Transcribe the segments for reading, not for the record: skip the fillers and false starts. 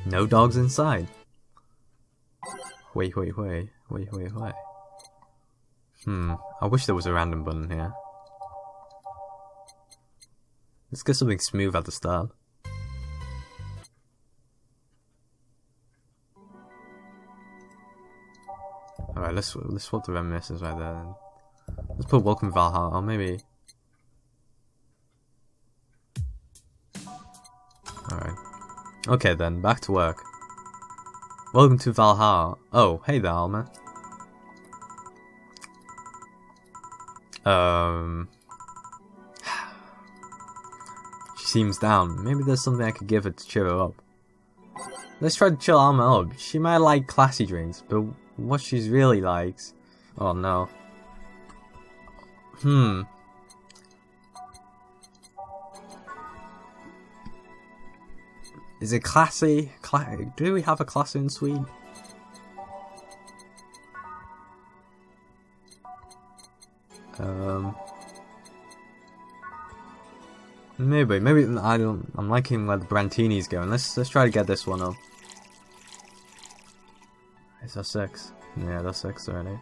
No dogs inside. Wait. I wish there was a random button here. Let's get something smooth at the start. Alright, let's swap the reminiscence right there then. Let's put Welcome to Valhalla, or maybe... Alright. Okay then, back to work. Welcome to Valhalla. Oh, hey there, Alma. She seems down. Maybe there's something I could give her to cheer her up. Let's try to chill Alma up. She might like classy drinks, but what she's really likes... Oh no. Is it classy? Do we have a classy in Sweden? Maybe I don't. I'm liking where the Brantini's going. Let's try to get this one up. Is that 6? Yeah, that's 6 already.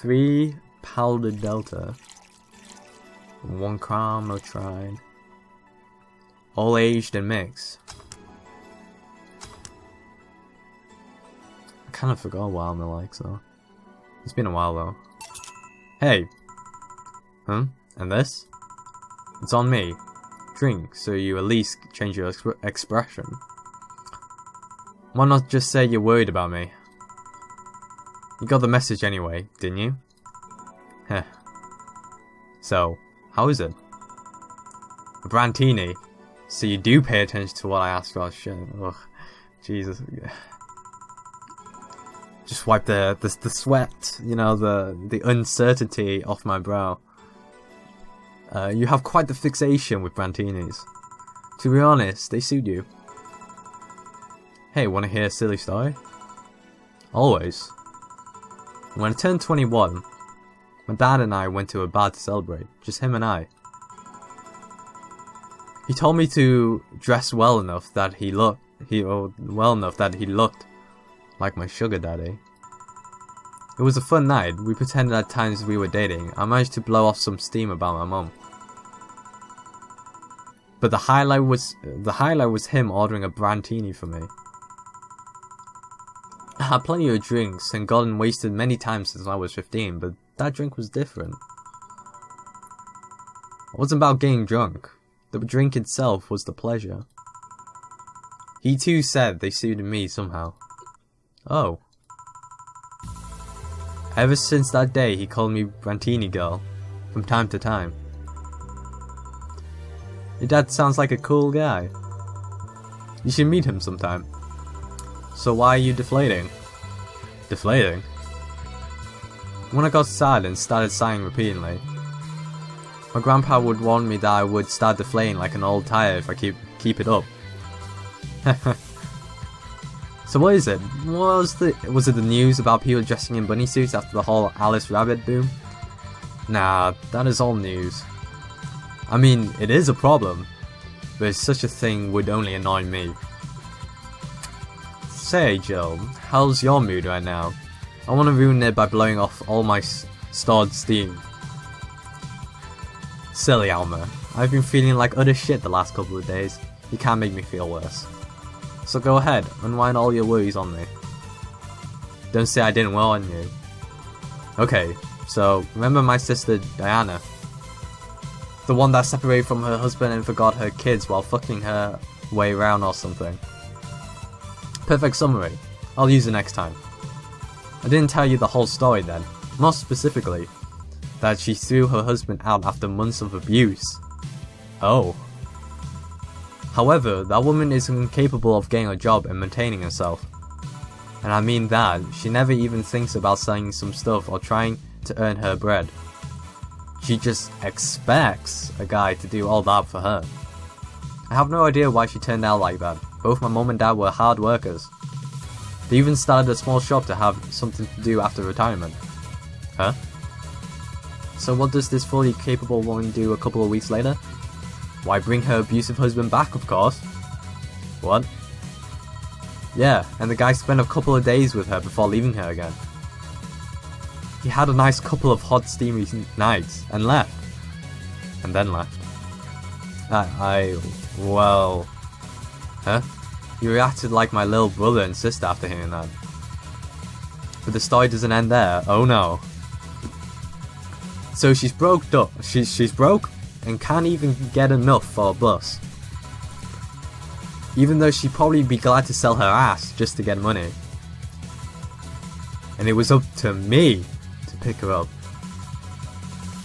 3 powdered delta, 1 chromotride, all aged and mixed. I kind of forgot what Alma likes though. It's been a while though. Hey! And this? It's on me. Drink, so you at least change your expression. Why not just say you're worried about me? You got the message anyway, didn't you? Heh. So, how is it? A Brantini. So you do pay attention to what I ask for. Shit. Ugh. Jesus. Just wipe the sweat, you know, the uncertainty off my brow. You have quite the fixation with Brantinis. To be honest, they suit you. Hey, wanna hear a silly story? Always. When I turned 21, my dad and I went to a bar to celebrate, just him and I. He told me to dress well enough that he looked like my sugar daddy. It was a fun night. We pretended at times we were dating. I managed to blow off some steam about my mum. But the highlight was him ordering a Brantini for me. I had plenty of drinks and gotten wasted many times since I was 15, but that drink was different. It wasn't about getting drunk. The drink itself was the pleasure. He too said they suited me somehow. Oh. Ever since that day, he called me Brantini girl, from time to time. Your dad sounds like a cool guy. You should meet him sometime. So why are you deflating? Deflating? When I got sad and started sighing repeatedly, my grandpa would warn me that I would start deflating like an old tire if I keep it up. So what is it? Was it the news about people dressing in bunny suits after the whole Alice Rabbit boom? Nah, that is all news. I mean, it is a problem, but such a thing would only annoy me. Say, Jill, how's your mood right now? I want to ruin it by blowing off all my stored steam. Silly Alma, I've been feeling like utter shit the last couple of days. You can't make me feel worse. So go ahead, unwind all your worries on me. Don't say I didn't warn you. Okay, so remember my sister Diana? The one that separated from her husband and forgot her kids while fucking her way around or something. Perfect summary. I'll use it next time. I didn't tell you the whole story then. More specifically, that she threw her husband out after months of abuse. Oh. However, that woman is incapable of getting a job and maintaining herself. And I mean that, she never even thinks about selling some stuff or trying to earn her bread. She just expects a guy to do all that for her. I have no idea why she turned out like that. Both my mom and dad were hard workers. They even started a small shop to have something to do after retirement. Huh? So what does this fully capable woman do a couple of weeks later? Why, bring her abusive husband back, of course. What? Yeah, and the guy spent a couple of days with her before leaving her again. He had a nice couple of hot steamy nights and left. And then left. Well... Huh? You reacted like my little brother and sister after hearing that. But the story doesn't end there, oh no. So she's broke up. She's broke and can't even get enough for a bus. Even though she'd probably be glad to sell her ass just to get money. And it was up to me to pick her up.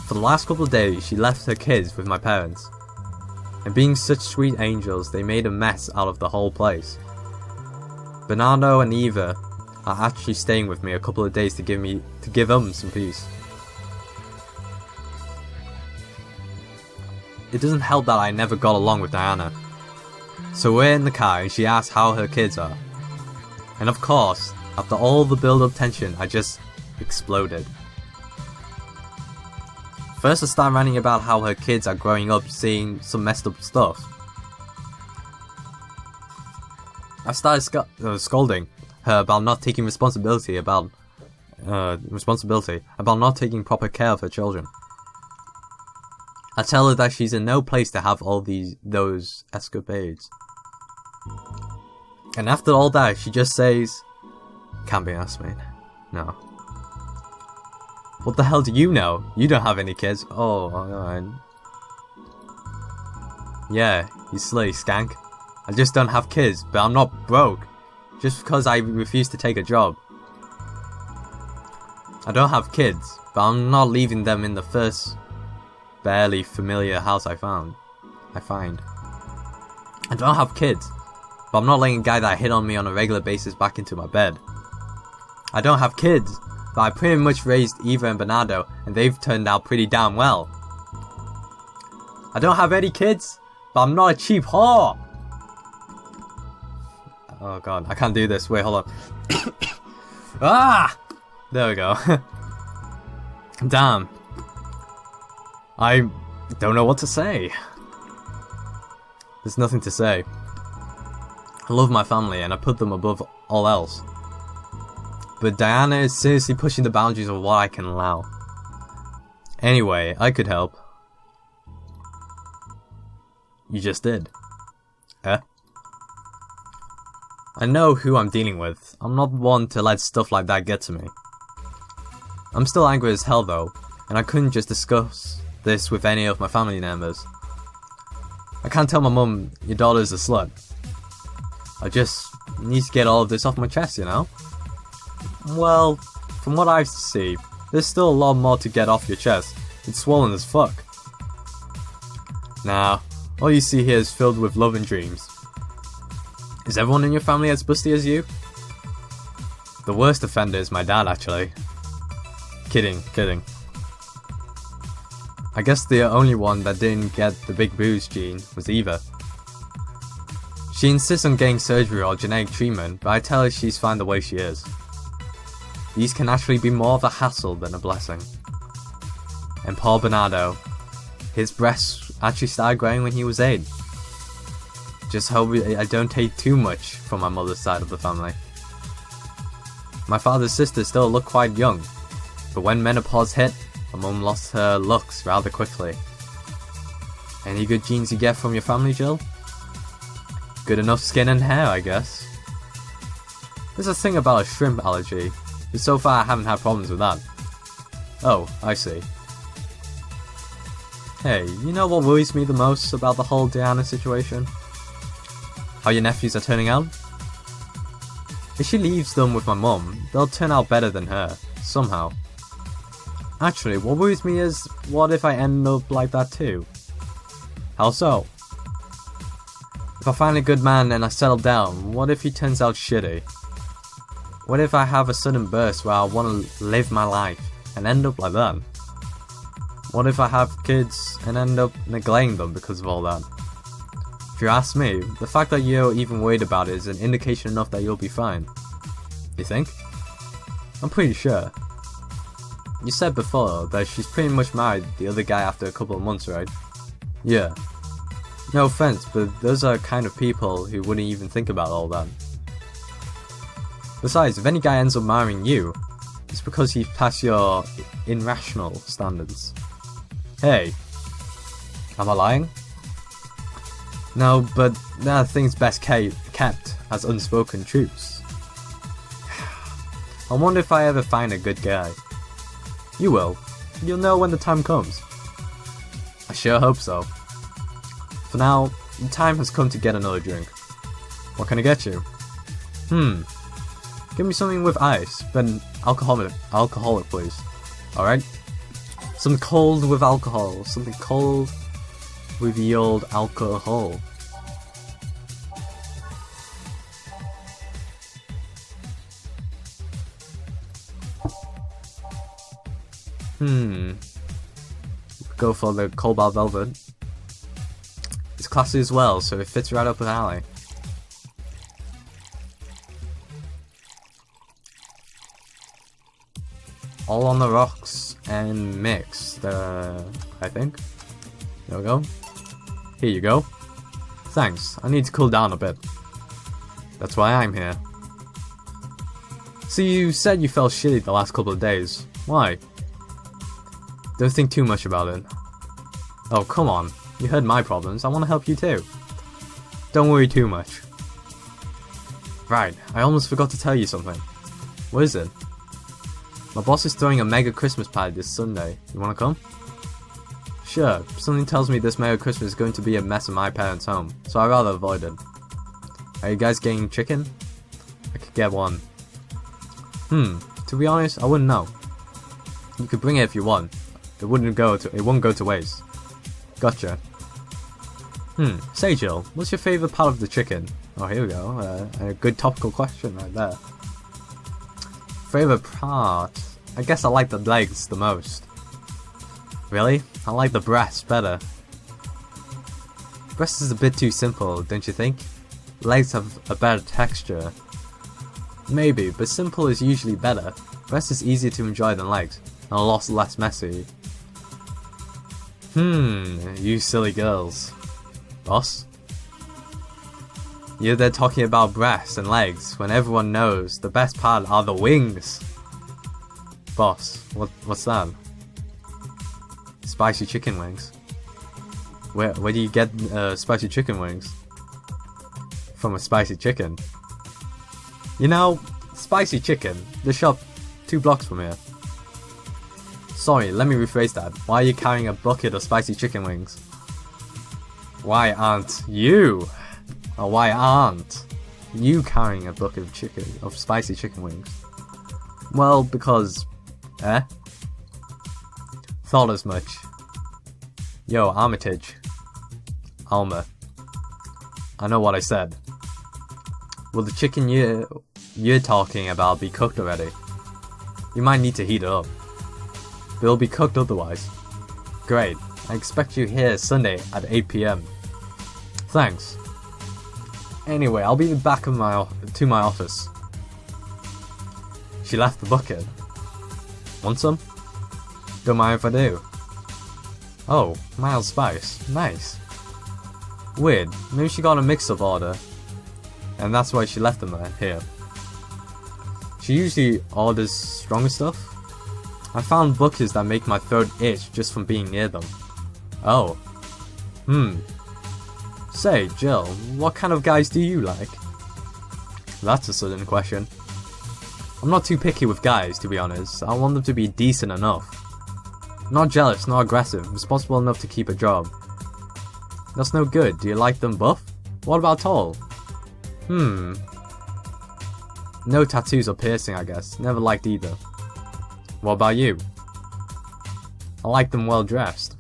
For the last couple of days, she left her kids with my parents. And being such sweet angels, they made a mess out of the whole place. Bernardo and Eva are actually staying with me a couple of days to give them some peace. It doesn't help that I never got along with Diana. So we're in the car and she asks how her kids are. And of course, after all the build-up tension, I just exploded. First I start ranting about how her kids are growing up seeing some messed up stuff. I started scolding her about not taking responsibility about not taking proper care of her children. I tell her that she's in no place to have all those escapades. And after all that, she just says, "Can't be asked, mate. No." What the hell do you know? You don't have any kids. Oh, alright. Yeah, you slay skank. I just don't have kids, but I'm not broke. Just because I refuse to take a job. I don't have kids, but I'm not leaving them in the first barely familiar house I find. I don't have kids, but I'm not letting a guy that hit on me on a regular basis back into my bed. I don't have kids, but I pretty much raised Eva and Bernardo, and they've turned out pretty damn well. I don't have any kids, but I'm not a cheap whore. Oh god, I can't do this. Wait, hold on. Ah! There we go. Damn. I don't know what to say. There's nothing to say. I love my family and I put them above all else. But Diana is seriously pushing the boundaries of what I can allow. Anyway, I could help. You just did. Eh? I know who I'm dealing with. I'm not one to let stuff like that get to me. I'm still angry as hell though, and I couldn't just discuss this with any of my family members. I can't tell my mum, your daughter's a slut. I just need to get all of this off my chest, you know? Well, from what I see, there's still a lot more to get off your chest. It's swollen as fuck. Nah, all you see here is filled with love and dreams. Is everyone in your family as busty as you? The worst offender is my dad, actually. Kidding. I guess the only one that didn't get the big booze gene was Eva. She insists on getting surgery or genetic treatment, but I tell her she's fine the way she is. These can actually be more of a hassle than a blessing. And poor Bernardo, his breasts actually started growing when he was 8. Just hope I don't take too much from my mother's side of the family. My father's sisters still look quite young, but when menopause hit, my mum lost her looks rather quickly. Any good genes you get from your family, Jill? Good enough skin and hair, I guess. There's a thing about a shrimp allergy, but so far I haven't had problems with that. Oh, I see. Hey, you know what worries me the most about the whole Diana situation? How your nephews are turning out? If she leaves them with my mum, they'll turn out better than her, somehow. Actually, what worries me is, what if I end up like that too? How so? If I find a good man and I settle down, what if he turns out shitty? What if I have a sudden burst where I want to live my life and end up like that? What if I have kids and end up neglecting them because of all that? If you ask me, the fact that you're even worried about it is an indication enough that you'll be fine. You think? I'm pretty sure. You said before that she's pretty much married the other guy after a couple of months, right? Yeah. No offense, but those are kind of people who wouldn't even think about all that. Besides, if any guy ends up marrying you, it's because he's past your irrational standards. Hey, am I lying? No, but there are things best kept as unspoken truths. I wonder if I ever find a good guy. You will. You'll know when the time comes. I sure hope so. For now, the time has come to get another drink. What can I get you? Give me something with ice, but alcoholic please. Alright? Something cold with alcohol. Something cold with the old alcohol. Go for the Cobalt Velvet. It's classy as well, so it fits right up an alley. All on the rocks and mixed, I think. There we go. Here you go. Thanks, I need to cool down a bit. That's why I'm here. So you said you felt shitty the last couple of days. Why? Don't think too much about it. Oh, come on. You heard my problems. I want to help you too. Don't worry too much. Right, I almost forgot to tell you something. What is it? My boss is throwing a mega Christmas party this Sunday. You wanna come? Sure, something tells me this mega Christmas is going to be a mess in my parents' home, so I'd rather avoid it. Are you guys getting chicken? I could get one. To be honest, I wouldn't know. You could bring it if you want. It won't go to waste. Gotcha. Say Jill, what's your favourite part of the chicken? Oh, here we go. A good topical question right there. Favourite part? I guess I like the legs the most. Really? I like the breast better. Breast is a bit too simple, don't you think? Legs have a better texture. Maybe, but simple is usually better. Breast is easier to enjoy than legs, and a lot less messy. You silly girls. Boss? You're there talking about breasts and legs when everyone knows the best part are the wings. Boss, what's that? Spicy chicken wings. Where do you get spicy chicken wings? From a spicy chicken. You know, spicy chicken, the shop 2 blocks from here. Sorry, let me rephrase that. Why are you carrying a bucket of spicy chicken wings? Why aren't you? Or why aren't you carrying a bucket of spicy chicken wings? Well, because... Thought as much. Yo, Armitage. Alma. I know what I said. Will the chicken you're talking about be cooked already? You might need to heat it up. But it'll be cooked otherwise. Great. I expect you here Sunday at 8 PM. Thanks. Anyway, I'll be back to my office. She left the bucket. Want some? Don't mind if I do. Oh, mild spice. Nice. Weird. Maybe she got a mix-up order. And that's why she left them here. She usually orders stronger stuff. I found buckets that make my throat itch just from being near them. Oh. Say, Jill, what kind of guys do you like? That's a sudden question. I'm not too picky with guys, to be honest. I want them to be decent enough. Not jealous, not aggressive, responsible enough to keep a job. That's no good. Do you like them buff? What about tall? No tattoos or piercing, I guess. Never liked either. What about you? I like them well dressed.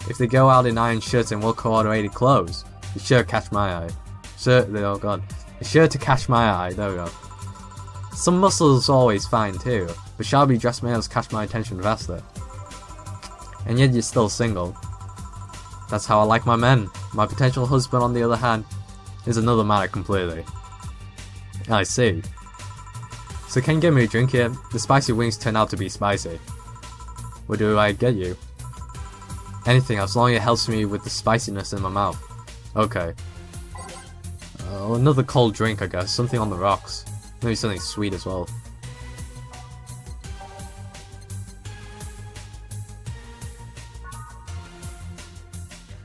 If they go out in iron shirts and well coordinated clothes, it's sure to catch my eye. Oh god. It's sure to catch my eye, there we go. Some muscles always fine too, but shabby dressed males catch my attention faster. And yet you're still single. That's how I like my men. My potential husband, on the other hand, is another matter completely. I see. So can you get me a drink here? The spicy wings turn out to be spicy. What do I get you? Anything, as long as it helps me with the spiciness in my mouth. Okay. Another cold drink, I guess. Something on the rocks. Maybe something sweet as well.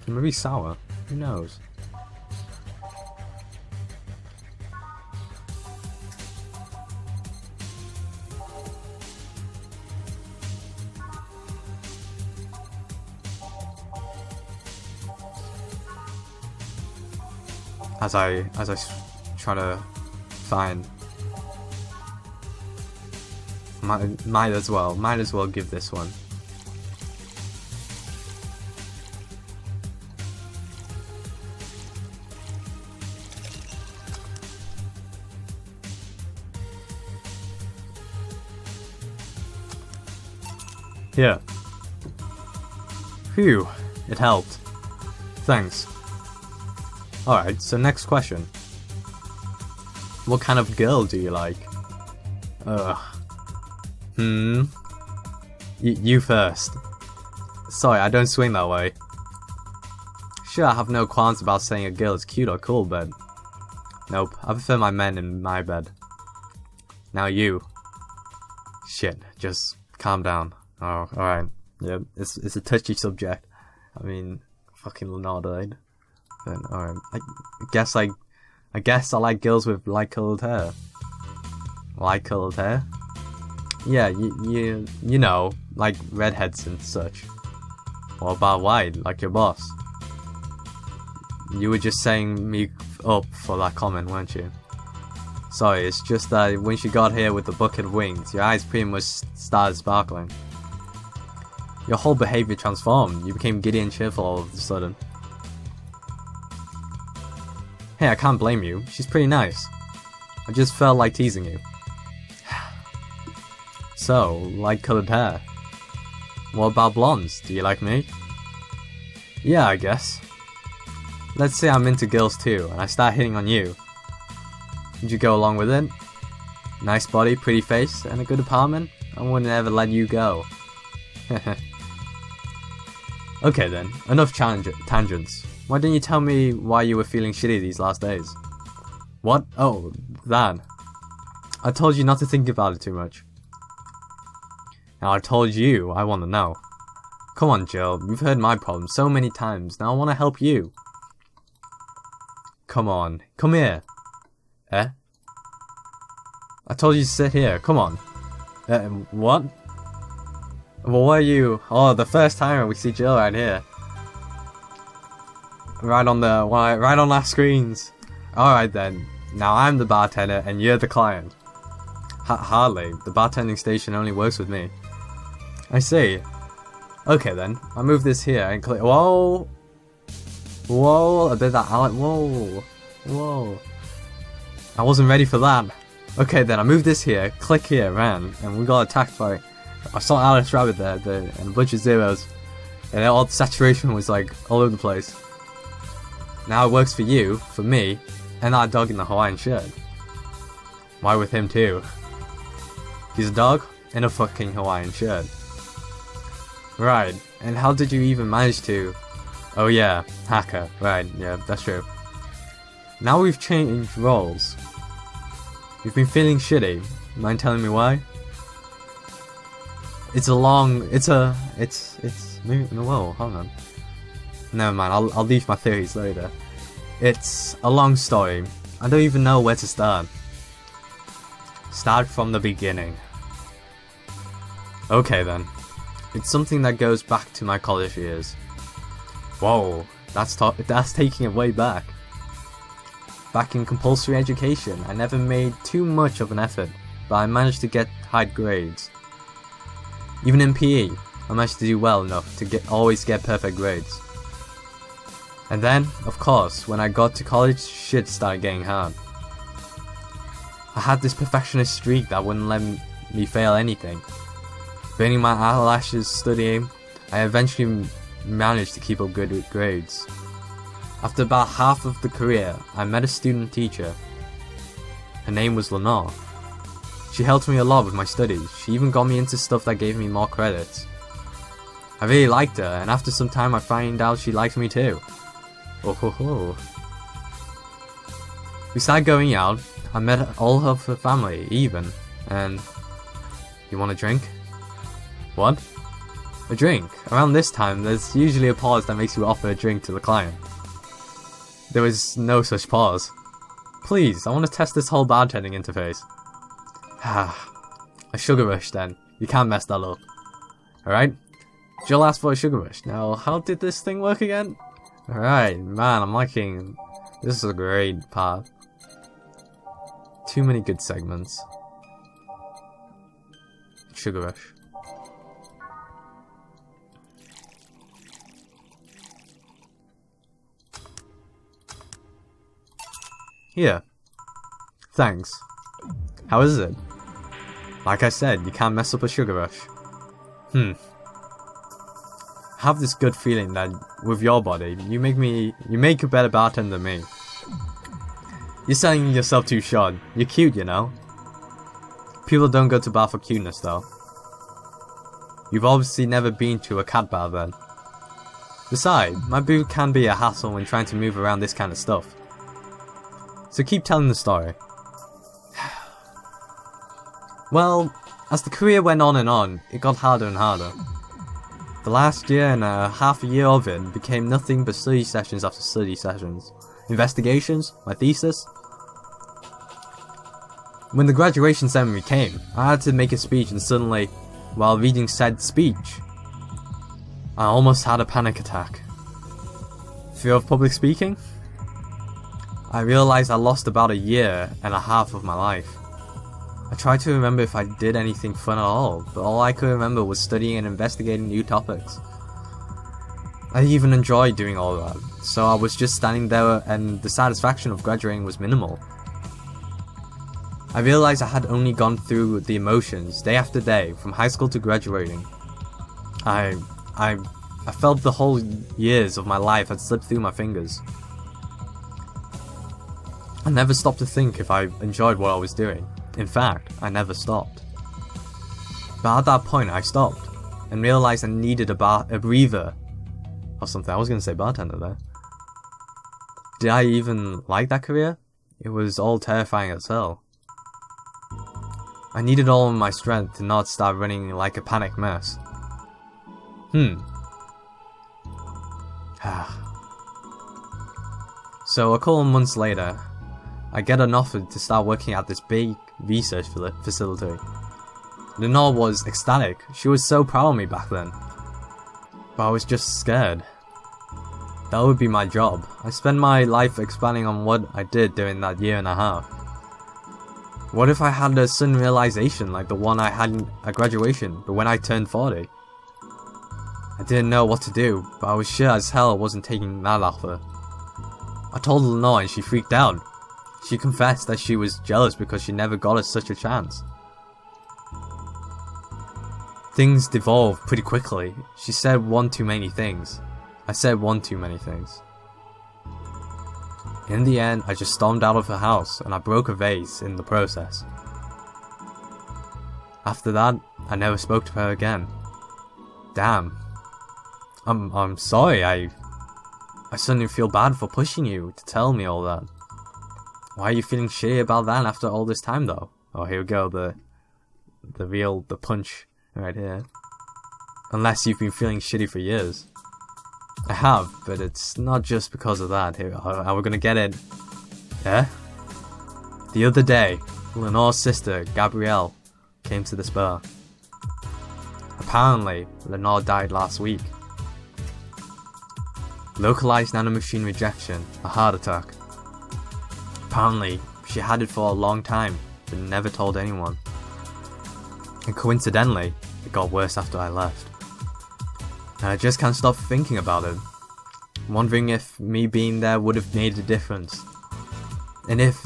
Maybe sour. Who knows? As I try to find, might as well give this one. Here. Phew, it helped. Thanks. Alright, so next question. What kind of girl do you like? You first. Sorry, I don't swing that way. Sure, I have no qualms about saying a girl is cute or cool, but nope, I prefer my men in my bed. Now you. Shit, just calm down. Oh, alright. Yeah, it's a touchy subject. I mean, fucking Leonardo. But alright. I guess I like girls with light-coloured hair. Light-coloured hair? Yeah, you know, like redheads and such. What about white, like your boss? You were just saying me up for that comment, weren't you? Sorry, it's just that when she got here with the bucket of wings, your eyes pretty much started sparkling. Your whole behaviour transformed. You became giddy and cheerful all of a sudden. Hey, I can't blame you. She's pretty nice. I just felt like teasing you. So, light-coloured hair. What about blondes? Do you like me? Yeah, I guess. Let's say I'm into girls too, and I start hitting on you. Would you go along with it? Nice body, pretty face, and a good apartment? I wouldn't ever let you go. Okay then, enough tangents. Why didn't you tell me why you were feeling shitty these last days? What? Oh, that. I told you not to think about it too much. Now I told you, I want to know. Come on, Jill, you've heard my problem so many times, now I want to help you. Come on, come here. Eh? I told you to sit here, come on. What? Well, what are you? Oh, the first time we see Jill right here. Right on our screens. Alright then. Now I'm the bartender and you're the client. Hardly. The bartending station only works with me. I see. Okay then. I move this here and click. Whoa! Whoa! A bit of that Alec. Whoa! Whoa! I wasn't ready for that. Okay then. I move this here. Click here, ran, and we got attacked by. I saw Alice Rabbit there, and a bunch of zeros, and all the saturation was like all over the place. Now it works for you, for me, and our dog in the Hawaiian shirt. Why with him too? He's a dog in a fucking Hawaiian shirt. Right, and how did you even manage to? Oh yeah, hacker, right, yeah, that's true. Now we've changed roles. You've been feeling shitty, mind telling me why? Whoa, hold on. Never mind, I'll leave my theories later. It's a long story. I don't even know where to start. Start from the beginning. Okay then. It's something that goes back to my college years. Whoa, that's taking it way back. Back in compulsory education, I never made too much of an effort, but I managed to get high grades. Even in PE, I managed to do well enough to always get perfect grades. And then, of course, when I got to college, shit started getting hard. I had this perfectionist streak that wouldn't let me fail anything. Burning my eyelashes studying, I eventually managed to keep up good grades. After about half of the career, I met a student teacher. Her name was Lenore. She helped me a lot with my studies. She even got me into stuff that gave me more credits. I really liked her, and after some time I find out she liked me too. Oh ho ho. We started going out. I met all of her family, even, and... You want a drink? What? A drink? Around this time, there's usually a pause that makes you offer a drink to the client. There was no such pause. Please, I want to test this whole bartending interface. A sugar rush then. You can't mess that up. Alright? Jill asked for a sugar rush. Now, how did this thing work again? Alright, man, I'm liking... This is a great part. Too many good segments. Sugar rush. Here. Thanks. How is it? Like I said, you can't mess up a sugar rush. I have this good feeling that with your body, you make a better bartender than me. You're selling yourself too short. You're cute, you know. People don't go to bar for cuteness though. You've obviously never been to a cat bar then. Besides, my booth can be a hassle when trying to move around this kind of stuff. So keep telling the story. Well, as the career went on, it got harder and harder. The last year and half a year of it became nothing but study sessions after study sessions. Investigations, my thesis. When the graduation ceremony came, I had to make a speech, and suddenly, while reading said speech, I almost had a panic attack. Fear of public speaking? I realized I lost about a year and a half of my life. I tried to remember if I did anything fun at all, but all I could remember was studying and investigating new topics. I even enjoyed doing all that, so I was just standing there and the satisfaction of graduating was minimal. I realized I had only gone through the emotions day after day, from high school to graduating. I felt the whole years of my life had slipped through my fingers. I never stopped to think if I enjoyed what I was doing. In fact, I never stopped. But at that point I stopped, and realized I needed a breather. Or something. I was going to say bartender there. Did I even like that career? It was all terrifying as hell. I needed all of my strength to not start running like a panicked mess. So a couple of months later, I get an offer to start working at this big research facility. Lenore was ecstatic. She was so proud of me back then. But I was just scared. That would be my job. I spent my life expanding on what I did during that year and a half. What if I had a sudden realization like the one I had at graduation, but when I turned 40? I didn't know what to do, but I was sure as hell I wasn't taking that offer. I told Lenore and she freaked out. She confessed that she was jealous because she never got us such a chance. Things devolved pretty quickly. She said one too many things. I said one too many things. In the end, I just stormed out of her house and I broke a vase in the process. After that, I never spoke to her again. Damn. I'm sorry, I suddenly feel bad for pushing you to tell me all that. Why are you feeling shitty about that after all this time though? Oh, here we go, the punch right here. Unless you've been feeling shitty for years. I have, but it's not just because of that. Here, we're gonna get it. Yeah? The other day, Lenore's sister, Gabrielle, came to this bar. Apparently, Lenore died last week. Localized nanomachine rejection, a heart attack. Apparently, she had it for a long time, but never told anyone. And coincidentally, it got worse after I left. And I just can't stop thinking about it. Wondering if me being there would have made a difference. And if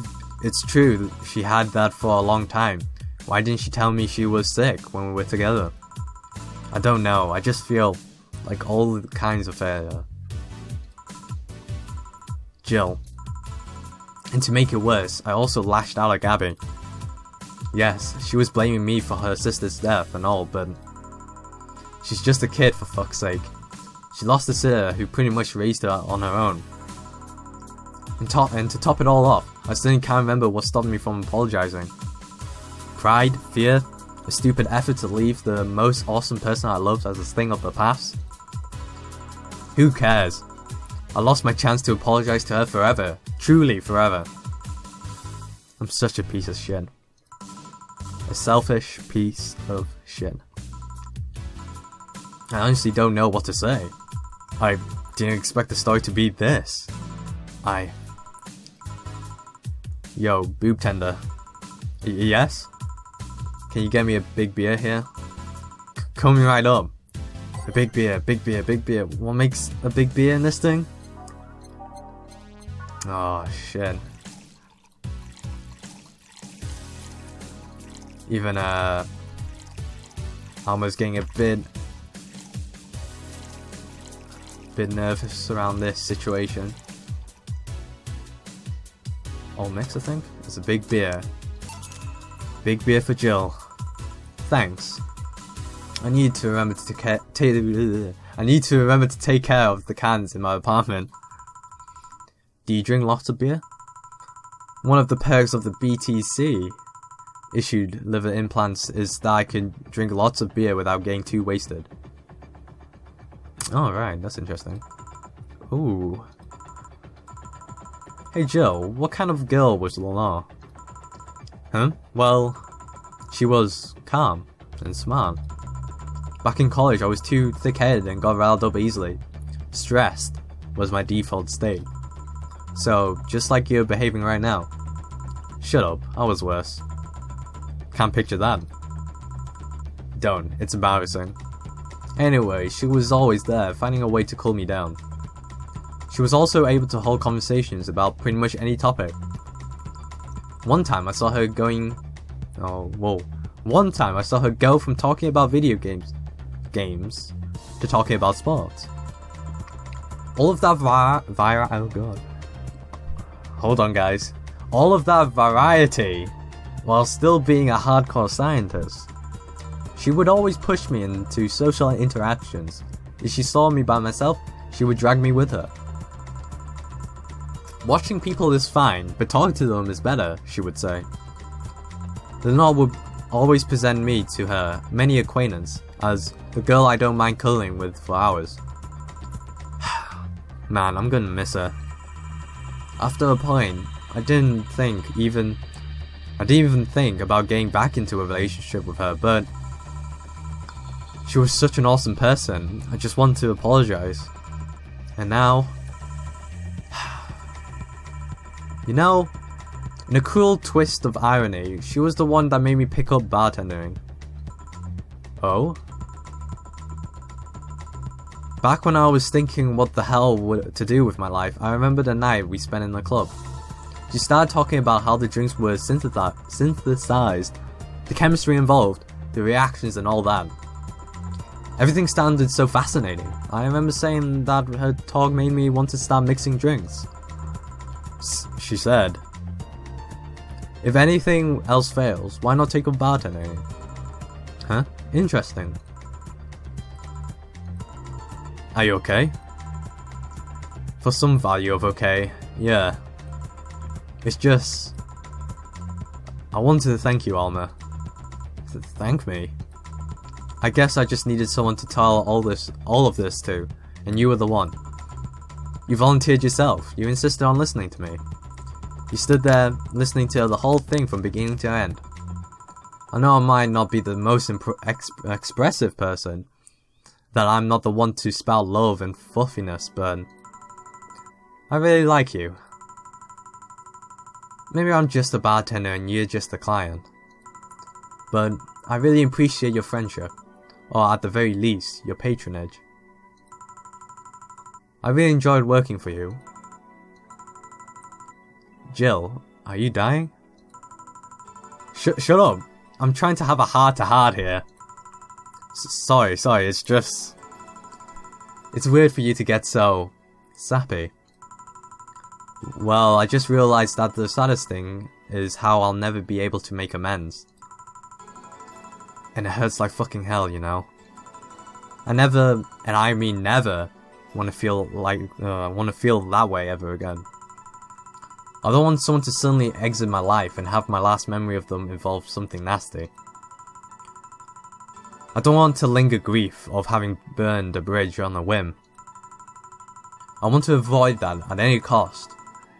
it's true she had that for a long time, why didn't she tell me she was sick when we were together? I don't know, I just feel like all kinds of failure. Jill. And to make it worse, I also lashed out at Gabby. Yes, she was blaming me for her sister's death and all, but she's just a kid for fuck's sake. She lost a sister who pretty much raised her on her own. And to top it all off, I still can't remember what stopped me from apologizing. Pride? Fear? A stupid effort to leave the most awesome person I loved as a thing of the past? Who cares? I lost my chance to apologize to her forever. Truly forever. I'm such a piece of shit. A selfish piece of shit. I honestly don't know what to say. I didn't expect the story to be this. Yo, boob tender. Yes? Can you get me a big beer here? Coming right up. A big beer, big beer, big beer. What makes a big beer in this thing? Oh shit. Even Alma's getting a bit nervous around this situation. All mix, I think. It's a big beer. Big beer for Jill. Thanks. I need to remember to take care of the cans in my apartment. Do you drink lots of beer? One of the perks of the BTC issued liver implants is that I can drink lots of beer without getting too wasted. Alright, that's interesting. Ooh. Hey Jill, what kind of girl was Lana? Huh? Well, she was calm and smart. Back in college I was too thick-headed and got riled up easily. Stressed was my default state. So, just like you're behaving right now. Shut up, I was worse. Can't picture that. Don't, it's embarrassing. Anyway, she was always there, finding a way to cool me down. She was also able to hold conversations about pretty much any topic. One time I saw her going... One time I saw her go from talking about video games to talking about sports. All of that oh god. Hold on guys. All of that variety, while still being a hardcore scientist. She would always push me into social interactions. If she saw me by myself, she would drag me with her. Watching people is fine, but talking to them is better, she would say. Lenore would always present me to her many acquaintance as the girl I don't mind cuddling with for hours. Man, I'm gonna miss her. After a point, I didn't even think about getting back into a relationship with her, but she was such an awesome person, I just wanted to apologize. And now... You know, in a cruel twist of irony, she was the one that made me pick up bartending. Oh? Back when I was thinking what the hell to do with my life, I remember the night we spent in the club. She started talking about how the drinks were synthesized, the chemistry involved, the reactions and all that. Everything sounded so fascinating. I remember saying that her talk made me want to start mixing drinks. She said, if anything else fails, why not take up bartending? Huh? Interesting. Are you okay? For some value of okay, yeah. It's just... I wanted to thank you, Alma. Thank me? I guess I just needed someone to tell all of this to, and you were the one. You volunteered yourself, you insisted on listening to me. You stood there, listening to the whole thing from beginning to end. I know I might not be the most expressive person, that I'm not the one to spout love and fluffiness, but I really like you. Maybe I'm just a bartender and you're just a client. But I really appreciate your friendship, or at the very least, your patronage. I really enjoyed working for you. Jill, are you dying? Shut up! I'm trying to have a heart-to-heart here. Sorry, it's just... It's weird for you to get so... sappy. Well, I just realized that the saddest thing is how I'll never be able to make amends. And it hurts like fucking hell, you know? I never, and I mean never, want to feel that way ever again. I don't want someone to suddenly exit my life and have my last memory of them involve something nasty. I don't want to linger grief of having burned a bridge on a whim. I want to avoid that at any cost,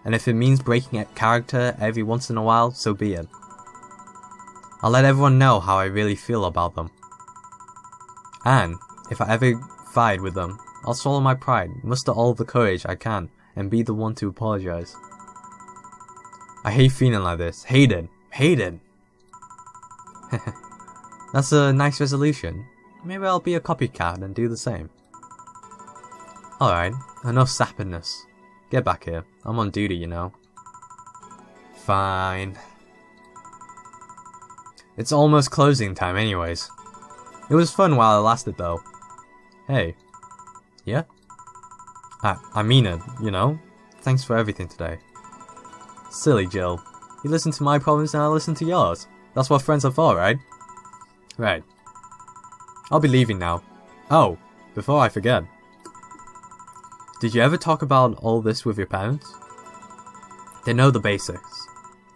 and if it means breaking a character every once in a while, so be it. I'll let everyone know how I really feel about them. And, if I ever fight with them, I'll swallow my pride, muster all the courage I can, and be the one to apologize. I hate feeling like this. Hate it. Hate it. That's a nice resolution. Maybe I'll be a copycat and do the same. Alright, enough sappiness. Get back here. I'm on duty, you know. Fine. It's almost closing time anyways. It was fun while it lasted though. Hey. Yeah? I mean it, you know? Thanks for everything today. Silly Jill. You listen to my problems and I listen to yours. That's what friends are for, right? Right. I'll be leaving now. Oh, before I forget. Did you ever talk about all this with your parents? They know the basics.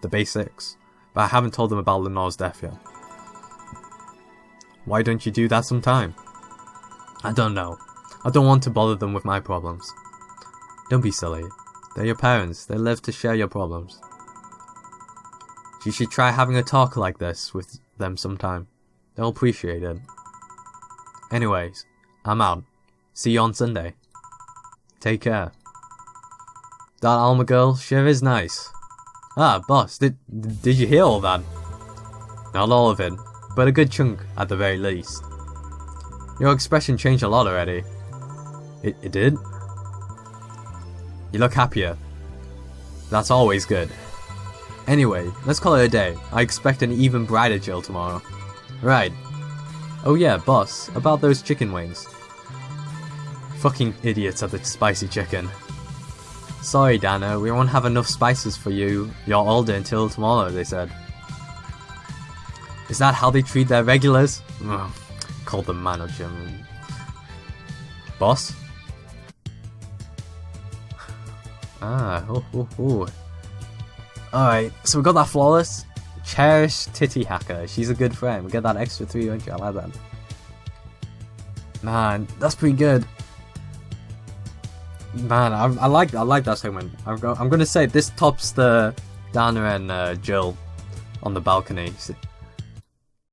The basics. But I haven't told them about Lenore's death yet. Why don't you do that sometime? I don't know. I don't want to bother them with my problems. Don't be silly. They're your parents. They live to share your problems. You should try having a talk like this with them sometime. They'll appreciate it. Anyways, I'm out. See you on Sunday. Take care. That Alma girl sure is nice. Ah, boss, did you hear all that? Not all of it, but a good chunk at the very least. Your expression changed a lot already. It did? You look happier. That's always good. Anyway, let's call it a day. I expect an even brighter Jill tomorrow. Right. Oh yeah, boss, about those chicken wings. Fucking idiots at the spicy chicken. Sorry, Dana, we won't have enough spices for you. You're older until tomorrow, they said. Is that how they treat their regulars? Ugh, called the manager. Boss? Ah, Alright, so we got that flawless. Cherish Titty hacker. She's a good friend. We get that extra 300. I like that. Man, that's pretty good. Man, I like that segment. I'm gonna say this tops the Dana and Jill on the balcony.